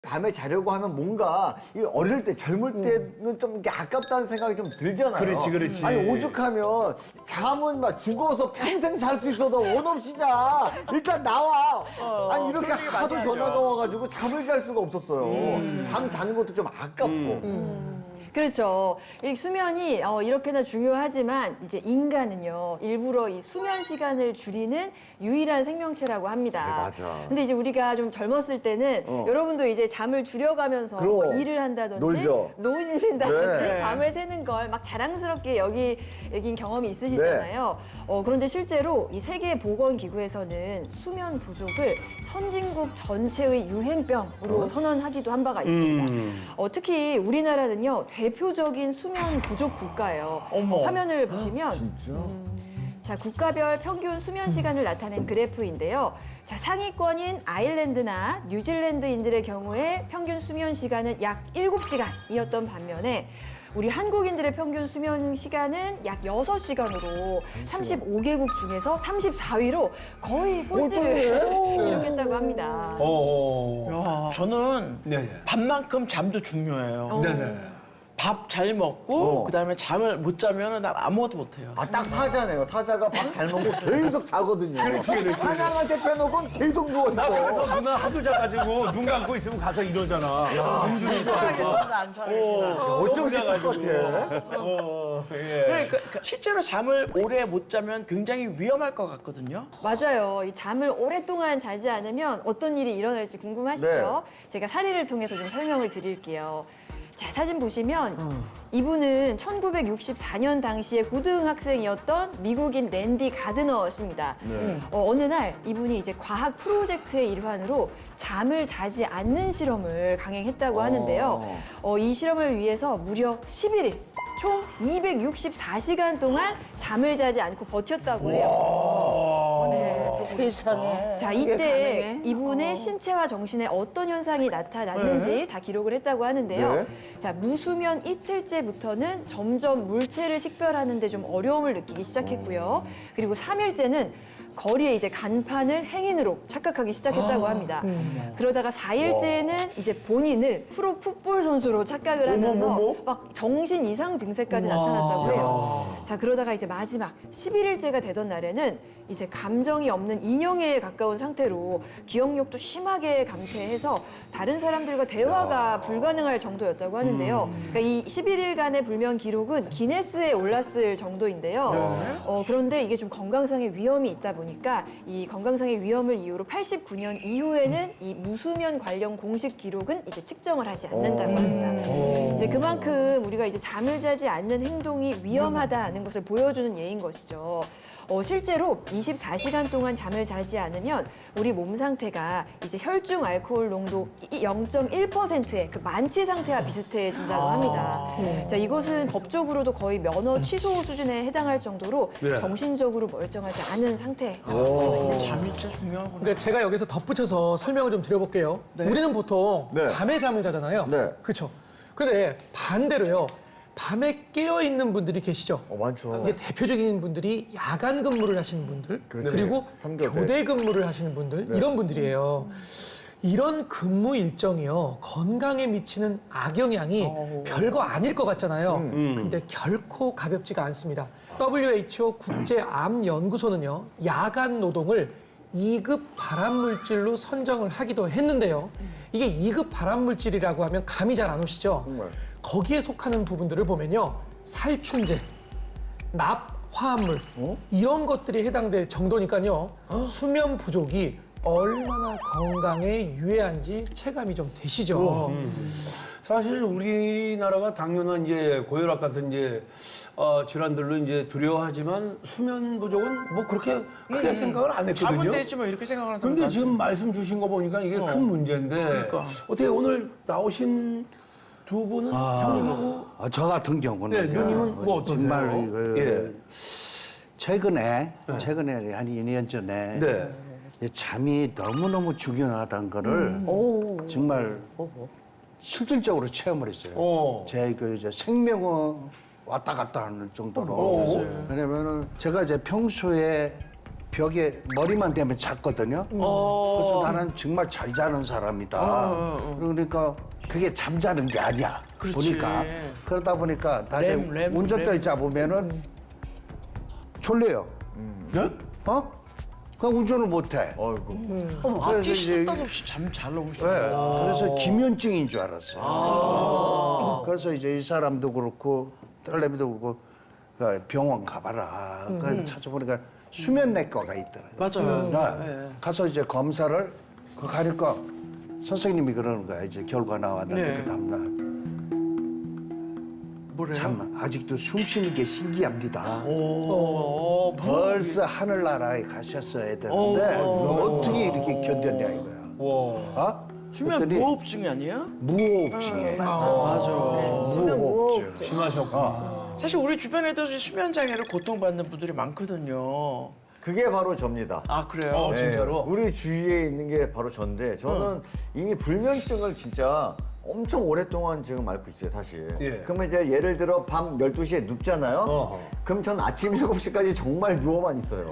밤에 자려고 하면 뭔가 이 어릴 때 젊을 때는 좀 이렇게 아깝다는 생각이 좀 들잖아요. 그렇지, 그렇지. 아니 오죽하면 잠은 막 죽어서 평생 잘 수 있어도 원 없이 자. 일단 나와. 아니 이렇게 그런 얘기 하도 많이 전화가 하죠. 와가지고 잠을 잘 수가 없었어요. 잠 자는 것도 좀 아깝고. 그렇죠. 이 수면이 이렇게나 중요하지만 이제 인간은요 일부러 이 수면 시간을 줄이는 유일한 생명체라고 합니다. 네, 맞아. 근데 이제 우리가 좀 젊었을 때는 여러분도 이제 잠을 줄여가면서 그럼. 뭐 일을 한다든지 놀죠. 노신다든지 네. 밤을 새는 걸 막 자랑스럽게 여긴 경험이 있으시잖아요. 그런데 실제로 이 세계보건기구에서는 수면 부족을 선진국 전체의 유행병으로 선언하기도 한 바가 있습니다. 특히 우리나라는요 대표적인 수면 부족 국가예요. 화면을 보시면 진짜? 자, 국가별 평균 수면 시간을 나타낸 그래프인데요. 자, 상위권인 아일랜드나 뉴질랜드인들의 경우에 평균 수면 시간은 약 7시간이었던 반면에 우리 한국인들의 평균 수면 시간은 약 6시간으로 35개국 중에서 34위로 거의 꼴찌를 기록했다고 합니다. 저는 네. 밥만큼 잠도 중요해요. 네네. 밥 잘 먹고 그다음에 잠을 못 자면 난 아무것도 못 해요. 아, 딱 사자네요. 사자가 밥 잘 먹고 계속 자거든요. 그렇지. 사냥할 때 빼놓고는 계속 누워있어. 나 그래서 누나 하도 자가지고 눈 감고 있으면 가서 이러잖아. 음주를 안 자요. 어쩜 자가지고. 똑같아. 예. 그러니까 실제로 잠을 오래 못 자면 굉장히 위험할 것 같거든요. 맞아요. 이 잠을 오랫동안 자지 않으면 어떤 일이 일어날지 궁금하시죠? 제가 사례를 통해서 좀 설명을 드릴게요. 자, 사진 보시면 이분은 1964년 당시에 고등학생이었던 미국인 랜디 가드너 씨입니다. 어느 날 이분이 이제 과학 프로젝트의 일환으로 잠을 자지 않는 실험을 강행했다고 하는데요. 이 실험을 위해서 무려 11일, 총 264시간 동안 잠을 자지 않고 버텼다고 해요. 네. 세상에. 자, 그게 이때 가능해? 이분의 신체와 정신에 어떤 현상이 나타났는지 다 기록을 했다고 하는데요. 네. 자, 무수면 이틀째부터는 점점 물체를 식별하는 데 좀 어려움을 느끼기 시작했고요. 그리고 3일째는 거리에 이제 간판을 행인으로 착각하기 시작했다고 합니다. 그러다가 4일째는 이제 본인을 프로 풋볼 선수로 착각을 하면서 막 정신 이상 증세까지 나타났다고 해요. 자, 그러다가 이제 마지막 11일째가 되던 날에는 이제 감정이 없는 인형에 가까운 상태로 기억력도 심하게 감퇴해서 다른 사람들과 대화가 불가능할 정도였다고 하는데요. 그러니까 이 11일간의 불면 기록은 기네스에 올랐을 정도인데요. 그런데 이게 좀 건강상의 위험이 있다 보니까 이 건강상의 위험을 이유로 89년 이후에는 이 무수면 관련 공식 기록은 이제 측정을 하지 않는다고 합니다. 이제 그만큼 우리가 이제 잠을 자지 않는 행동이 위험하다는 것을 보여주는 예인 것이죠. 실제로 24시간 동안 잠을 자지 않으면 우리 몸 상태가 이제 혈중 알코올 농도 0.1%의 그 만취 상태와 비슷해진다고 합니다. 자, 이것은 법적으로도 거의 면허 취소 수준에 해당할 정도로 네. 정신적으로 멀쩡하지 않은 상태. 잠이 진짜 중요하구나. 그러니까 제가 여기서 덧붙여서 설명을 좀 드려볼게요. 우리는 보통 네. 밤에 잠을 자잖아요. 네. 그렇죠. 근데 반대로요. 밤에 깨어 있는 분들이 계시죠. 많죠. 이제 대표적인 분들이 야간 근무를 하시는 분들, 그렇죠. 그리고 삼겹에. 교대 근무를 하시는 분들, 이런 분들이에요. 이런 근무 일정이요. 건강에 미치는 악영향이 별거 아닐 것 같잖아요. 근데 결코 가볍지가 않습니다. WHO 국제암연구소는요. 야간 노동을 2급 발암물질로 선정을 하기도 했는데요. 이게 2급 발암물질이라고 하면 감이 잘 안 오시죠? 정말. 거기에 속하는 부분들을 보면요. 살충제, 화합물 이런 것들이 해당될 정도니까요. 수면 부족이 얼마나 건강에 유해한지 체감이 좀 되시죠. 사실 우리나라가 당연한 이제 고혈압 같은 이제 질환들로 이제 두려워하지만 수면 부족은 뭐 그렇게 크게 생각을 안 잠은 했거든요. 되지 뭐 이렇게 생각하는 사람 근데 많지. 지금 말씀 주신 거 보니까 이게 큰 문제인데 그러니까. 어떻게 오늘 나오신 두 분은 형님하고 저 같은 경우는 네, 누님은 뭐 어떠세요? 정말 이거 예. 최근에 한 2년 전에 네. 이 잠이 너무너무 중요하다는 거를 정말 실질적으로 체험을 했어요. 제 그 이제 생명은 왔다 갔다 하는 정도로. 왜냐면은 제가 이제 평소에 벽에 머리만 대면 잤거든요. 그래서 나는 정말 잘 자는 사람이다. 그러니까 그게 잠자는 게 아니야. 그렇지. 보니까 그러다 보니까 낮에 램. 운전대를 잡으면은 졸려요. 네? 어? 그냥 운전을 못해. 어머, 그래서 앞뒤 이제 시도 없이 잠 잘 네, 오시네요. 그래서 기면증인 줄 알았어요. 그래서 이제 이 사람도 그렇고 딸내미도 그렇고 그 병원 가봐라. 그 찾아보니까 수면내과가 있더라고요. 맞아요. 네. 가서 이제 검사를 가니까 선생님이 그러는 거야. 이제 결과 나왔는데 네. 그 다음날 뭐래요? 참 아직도 숨 쉬는 게 신기합니다. 벌써 하늘나라에 가셨어야 되는데 어떻게 이렇게 견뎠냐 이거야. 어? 수면 그랬더니 무호흡증이 아니에요? 무호흡증이에요. 맞아. 무호흡증. 심하셨구나. 사실 우리 주변에도 수면 장애로 고통받는 분들이 많거든요. 그게 바로 접니다. 아 그래요? 진짜로? 우리 주위에 있는 게 바로 전데 저는 이미 불면증을 진짜 엄청 오랫동안 지금 앓고 있어요, 사실. 예. 그러면 이제 예를 들어 밤 12시에 눕잖아요. 어허. 그럼 전 아침 7시까지 정말 누워만 있어요.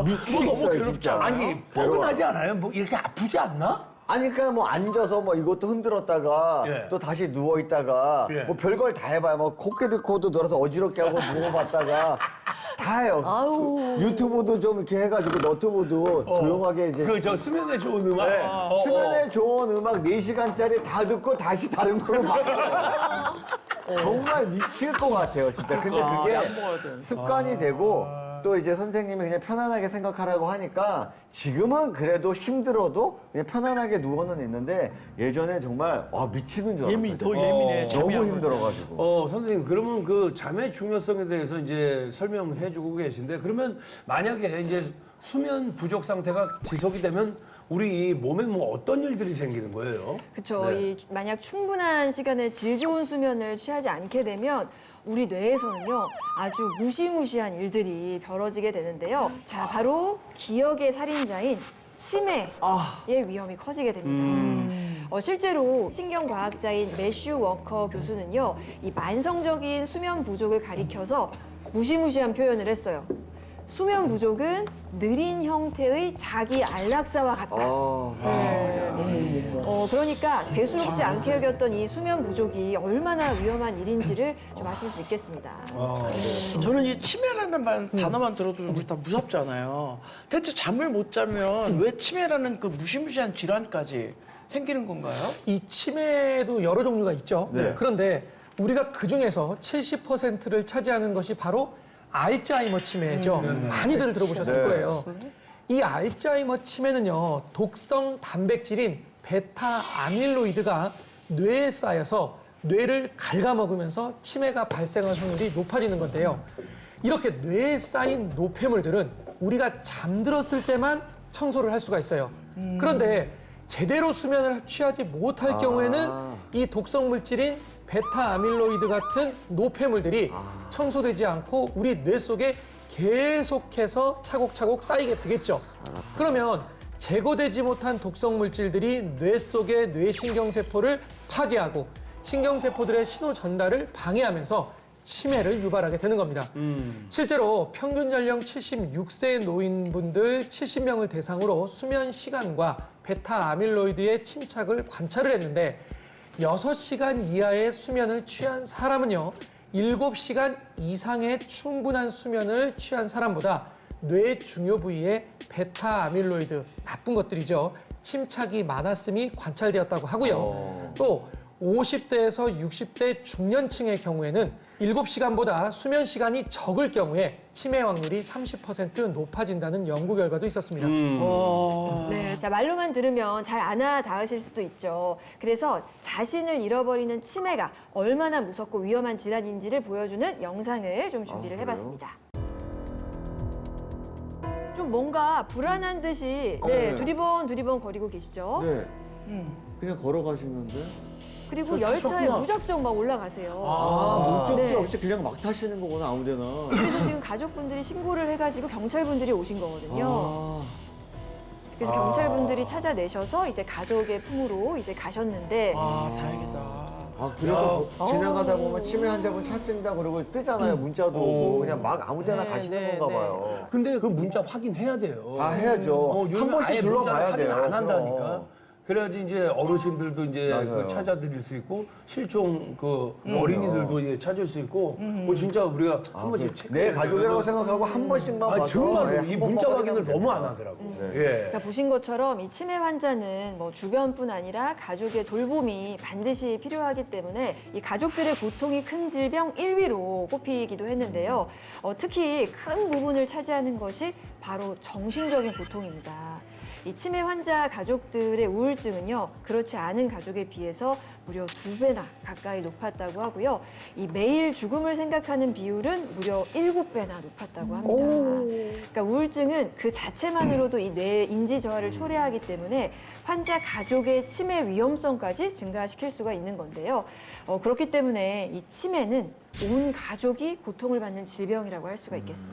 미치겠어요, 진짜. 아니 뻐근하지 않아요? 뭐 이렇게 아프지 않나? 아니, 그러니까 뭐 앉아서 뭐 이것도 흔들었다가 예. 또 다시 누워있다가 예. 뭐 별걸 다 해봐요. 뭐 코끼리코도 놀아서 어지럽게 하고 누워봤다가 다 해요. 유튜브도 좀 이렇게 해가지고 너튜브도 조용하게 이제 그 저 수면에 좋은 음악. 네. 수면에 어. 좋은 음악 4시간짜리 다 듣고 다시 다른 걸로 바꿔요. 정말 미칠 것 같아요, 진짜. 근데 그게 약 먹어야 돼. 습관이 되고 또 이제 선생님이 그냥 편안하게 생각하라고 하니까 지금은 그래도 힘들어도 그냥 편안하게 누워는 있는데 예전에 정말 미치는 줄 알았어요. 더 예민해. 너무 잠이 안 힘들어가지고. 선생님 그러면 그 잠의 중요성에 대해서 이제 설명해주고 계신데 그러면 만약에 이제 수면 부족 상태가 지속이 되면 우리 이 몸에 뭐 어떤 일들이 생기는 거예요? 그렇죠. 이 만약 충분한 시간에 질 좋은 수면을 취하지 않게 되면 우리 뇌에서는요 아주 무시무시한 일들이 벌어지게 되는데요. 자, 바로 기억의 살인자인 치매의 위험이 커지게 됩니다. 실제로 신경과학자인 매슈 워커 교수는요, 이 만성적인 수면 부족을 가리켜서 무시무시한 표현을 했어요. 수면 부족은 느린 형태의 자기 안락사와 같다. 그러니까 대수롭지 않게 여겼던 이 수면 부족이 얼마나 위험한 일인지를 좀 아실 수 있겠습니다. 저는 이 치매라는 단어만 들어도 우리 다 무섭잖아요. 대체 잠을 못 자면 왜 치매라는 그 무시무시한 질환까지 생기는 건가요? 이 치매도 여러 종류가 있죠. 네. 그런데 우리가 그 중에서 70%를 차지하는 것이 바로 알츠하이머 치매죠. 많이들 들어보셨을 네. 거예요. 이 알츠하이머 치매는요, 독성 단백질인 베타 아밀로이드가 뇌에 쌓여서 뇌를 갉아먹으면서 치매가 발생할 확률이 높아지는 건데요. 이렇게 뇌에 쌓인 노폐물들은 우리가 잠들었을 때만 청소를 할 수가 있어요. 그런데 제대로 수면을 취하지 못할 경우에는 이 독성 물질인 베타 아밀로이드 같은 노폐물들이 청소되지 않고 우리 뇌 속에 계속해서 차곡차곡 쌓이게 되겠죠. 그러면 제거되지 못한 독성 물질들이 뇌 속의 뇌신경세포를 파괴하고 신경세포들의 신호 전달을 방해하면서 치매를 유발하게 되는 겁니다. 실제로 평균 연령 76세 노인분들 70명을 대상으로 수면 시간과 베타 아밀로이드의 침착을 관찰을 했는데 6시간 이하의 수면을 취한 사람은요, 7시간 이상의 충분한 수면을 취한 사람보다 뇌 중요 부위에 베타 아밀로이드, 나쁜 것들이죠, 침착이 많았음이 관찰되었다고 하고요. 또 50대에서 60대 중년층의 경우에는 7시간보다 수면 시간이 적을 경우에 치매 확률이 30% 높아진다는 연구 결과도 있었습니다. 네, 자, 말로만 들으면 잘 안 와닿으실 수도 있죠. 그래서 자신을 잃어버리는 치매가 얼마나 무섭고 위험한 질환인지를 보여주는 영상을 좀 준비를 해봤습니다. 좀 뭔가 불안한 듯이 네. 두리번 거리고 계시죠? 네. 그냥 걸어가시는데? 그리고 저 열차에 타셨구나. 무작정 막 올라가세요. 목적지 네. 없이 그냥 막 타시는 거구나, 아무데나. 그래서 지금 가족분들이 신고를 해가지고 경찰분들이 오신 거거든요. 그래서 경찰분들이 찾아내셔서 이제 가족의 품으로 이제 가셨는데 아, 다행이다. 그래서 지나가다 보면 치매 환자분 찾습니다. 그러고 뜨잖아요. 문자도 오고 그냥 막 아무데나 가시는 건가 봐요. 근데 그 문자 확인해야 돼요. 해야죠. 요즘 한 번씩 아예 둘러봐야 문자를 돼요. 확인 안 한다니까. 그럼. 그래야지 이제 어르신들도 이제 맞아요. 그 찾아드릴 수 있고 실종 그 어린이들도 이제 찾을 수 있고 뭐 진짜 우리가 한 번씩 체크. 내 가족이라고 생각하고 한 번씩만 봐서 정말로 예, 이 한 번만 문자 확인을 확인하면 너무 안 됩니다. 하더라고. 네. 예. 그러니까 보신 것처럼 이 치매 환자는 뭐 주변뿐 아니라 가족의 돌봄이 반드시 필요하기 때문에 이 가족들의 고통이 큰 질병 1위로 꼽히기도 했는데요. 특히 큰 부분을 차지하는 것이 바로 정신적인 고통입니다. 이 치매 환자 가족들의 우울증은요, 그렇지 않은 가족에 비해서 무려 2배나 가까이 높았다고 하고요. 이 매일 죽음을 생각하는 비율은 무려 7배나 높았다고 합니다. 그러니까 우울증은 그 자체만으로도 이 뇌 인지 저하를 초래하기 때문에 환자 가족의 치매 위험성까지 증가시킬 수가 있는 건데요. 그렇기 때문에 이 치매는 온 가족이 고통을 받는 질병이라고 할 수가 있겠습니다.